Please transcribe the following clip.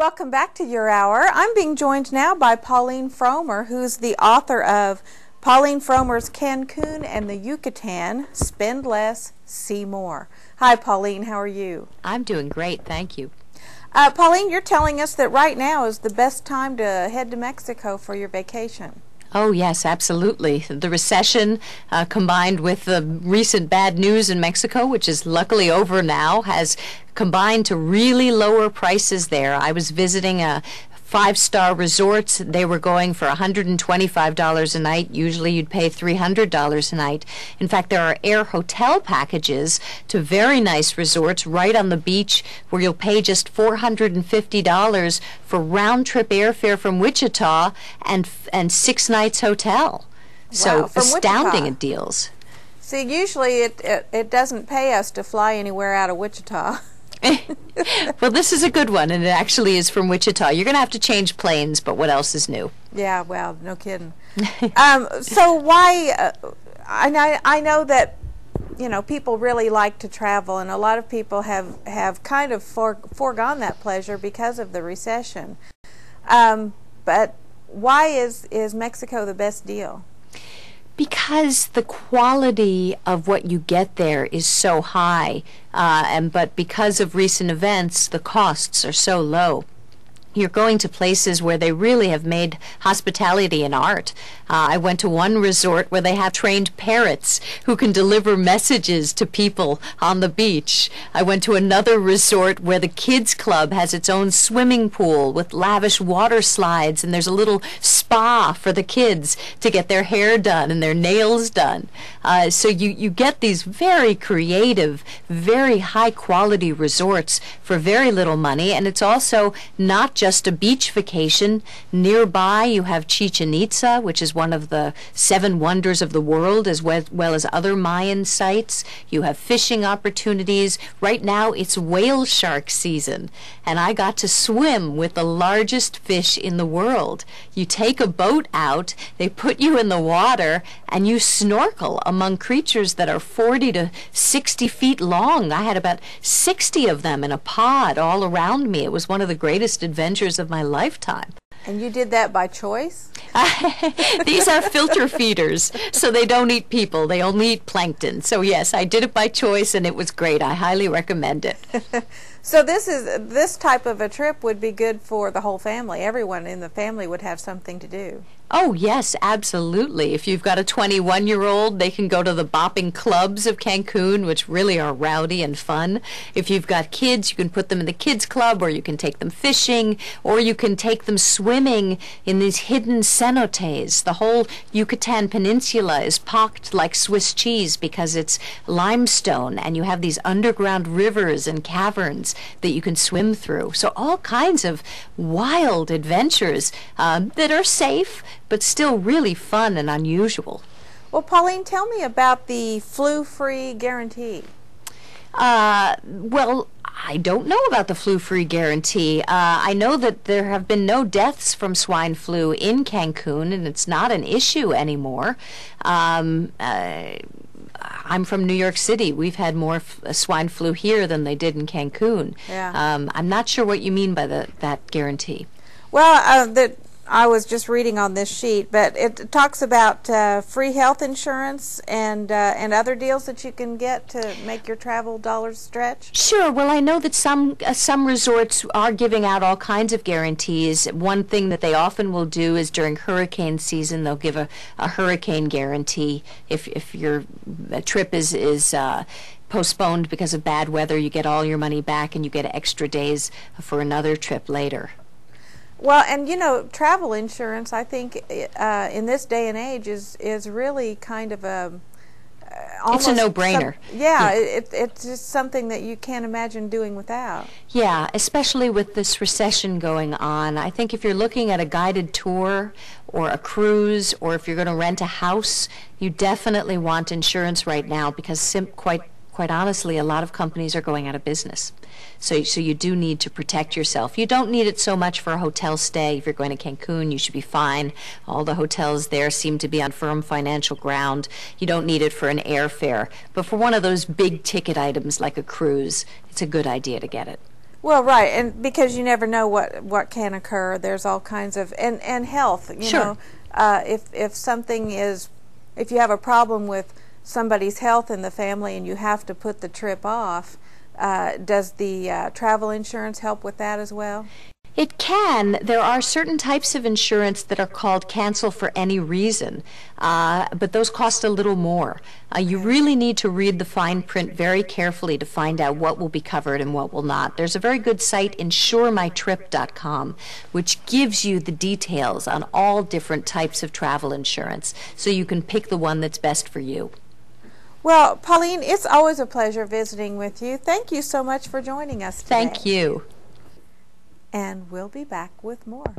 Welcome back to Your Hour. I'm being joined now by Pauline Frommer, who's the author of Pauline Frommer's Cancun and the Yucatan, Spend Less, See More. Hi, Pauline. How are you? I'm doing great, thank you. Pauline, you're telling us that right now is the best time to head to Mexico for your vacation. Oh, yes, absolutely. The recession, combined with the recent bad news in Mexico, which is luckily over now, has combined to really lower prices there. I was visiting a five-star resorts. They were going for $125 a night. Usually you'd pay $300 a night. In fact, there are air hotel packages to very nice resorts right on the beach where you'll pay just $450 for round-trip airfare from Wichita and 6 nights hotel. So Wow, from astounding Wichita. Deals. See, usually it doesn't pay us to fly anywhere out of Wichita. Well, this is a good one, and it actually is from Wichita. You're going to have to change planes, but what else is new? Yeah, well, no kidding. So why, I know that, you know, people really like to travel, and a lot of people have kind of foregone that pleasure because of the recession. But why is Mexico the best deal? Because the quality of what you get there is so high, but because of recent events, the costs are so low. You're going to places where they really have made hospitality an art. I went to one resort where they have trained parrots who can deliver messages to people on the beach. I went to another resort where the kids club has its own swimming pool with lavish water slides, and there's a little spa for the kids to get their hair done and their nails done. So you get these very creative, very high quality resorts for very little money, and it's also not just a beach vacation. Nearby you have Chichen Itza, which is one of the 7 wonders of the world, as well as other Mayan sites. You have fishing opportunities. Right now it's whale shark season, and I got to swim with the largest fish in the world. You take a boat out, they put you in the water, and you snorkel among creatures that are 40 to 60 feet long. I had about 60 of them in a pod all around me. It was one of the greatest adventures of my lifetime. And you did that by choice? These are filter feeders, so they don't eat people. They only eat plankton. So yes, I did it by choice, and it was great. I highly recommend it. So this type of a trip would be good for the whole family. Everyone in the family would have something to do. Oh, yes, absolutely. If you've got a 21-year-old, they can go to the bopping clubs of Cancun, which really are rowdy and fun. If you've got kids, you can put them in the kids club, or you can take them fishing, or you can take them swimming in these hidden cenotes. The whole Yucatan Peninsula is pocked like Swiss cheese because it's limestone, and you have these underground rivers and caverns that you can swim through. So all kinds of wild adventures that are safe, but still really fun and unusual. Well, Pauline, tell me about the flu-free guarantee. Well, I don't know about the flu-free guarantee. I know that there have been no deaths from swine flu in Cancun, and it's not an issue anymore. I'm from New York City. We've had more swine flu here than they did in Cancun. Yeah. I'm not sure what you mean by that guarantee. Well, I was just reading on this sheet, but it talks about free health insurance and other deals that you can get to make your travel dollars stretch. Sure. Well, I know that some resorts are giving out all kinds of guarantees. One thing that they often will do is during hurricane season, they'll give a hurricane guarantee. If your trip is postponed because of bad weather, you get all your money back, and you get extra days for another trip later. Well, and you know, travel insurance, I think, in this day and age is really kind of a it's a no-brainer. It's just something that you can't imagine doing without. Yeah, especially with this recession going on. I think if you're looking at a guided tour or a cruise, or if you're going to rent a house, you definitely want insurance right now, because quite honestly, a lot of companies are going out of business. So you do need to protect yourself. You don't need it so much for a hotel stay. If you're going to Cancun, you should be fine. All the hotels there seem to be on firm financial ground. You don't need it for an airfare. But for one of those big ticket items like a cruise, it's a good idea to get it. Well, right, and because you never know what can occur. There's all kinds of and health. You Sure. know, if something is, if you have a problem with somebody's health in the family and you have to put the trip off, does the travel insurance help with that as well? It can. There are certain types of insurance that are called cancel for any reason, but those cost a little more. You really need to read the fine print very carefully to find out what will be covered and what will not. There's a very good site, insuremytrip.com, which gives you the details on all different types of travel insurance, so you can pick the one that's best for you. Well, Pauline, it's always a pleasure visiting with you. Thank you so much for joining us today. Thank you. And we'll be back with more.